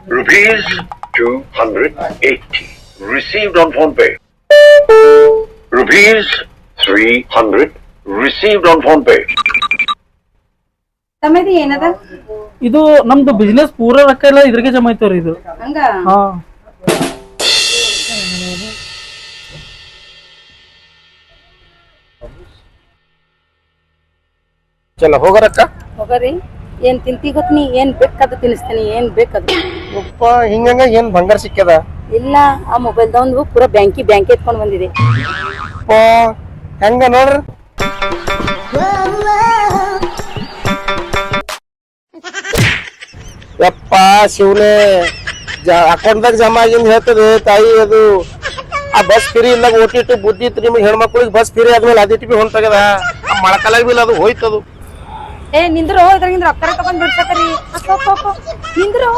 Rupees 280 received on PhonePe. Rupees 300 received on PhonePe. ತಮ್ಮದಿ ಏನದ ಇದು ನಮ್ದು ಬಿಸ್ನೆಸ್ ಪೂರ ರೊಕ್ಕ ಎಲ್ಲ ಇದ್ರಿಗೆ ಜಮಾ ಐತವ್ರಿ ಇದು. ಹಂಗ ಹಾ ಚಲೋ ಹೋಗರಕ್ಕ. ಹೋಗರಿ ಏನ್ ತಿಂತಿ ಗೊತ್ನಿ ಏನ್ ಬೇಕಾದ ತಿನ್ನಿಸ್ತೀನಿ ಏನ್ ಬೇಕಾದ ಯಪ್ಪ ಹಿಂಗಂಗ ಏನ್ ಬಂಗಾರ ಸಿಕ್ಕ್ಯದ? ಇಲ್ಲ ಆ ಮೊಬೈಲ್ ಒಂದು ಪೂರಾ ಬ್ಯಾಂಕಿ ಎತ್ಕೊಂಡ್ ಬಂದಿದೆ. ಯಪ್ಪ ಹೆಂಗ ನೋಡ್ರಿ. ಯಪ್ಪ ಶಿವನೇ ಅಕೌಂಟ್ದಾಗ ಜಮಾ ಆಗಿಂದ ಹೇಳ್ತದೆ ತಾಯಿ. ಅದು ಆ ಬಸ್ ಫ್ರೀ ಇಲ್ಲ ಓಟಿಟ್ಟು ಬುದ್ಧಿ ಇತ್ತು ನಿಮ್ಗೆ ಹೆಣ್ಮಕ್ಳಿಗೆ ಬಸ್ ಫ್ರೀ ಆದ್ಮೇಲೆ ಅದಿಟ್ಟು ಬಿ ಹೊಂಟಾಗ್ಯದ. ಆ ಮಳಕಾಲಾಗ ಬಿ ಅದು ಹೋಯ್ತದು. ಏ ನಿಂದ್ರು ಇದ್ರಾಗಿಂದ ರೊಕ್ಕ ತಗೊಂಡ್ ಬಿಡ್ಸಕರಿ ನಿಂದ್ರು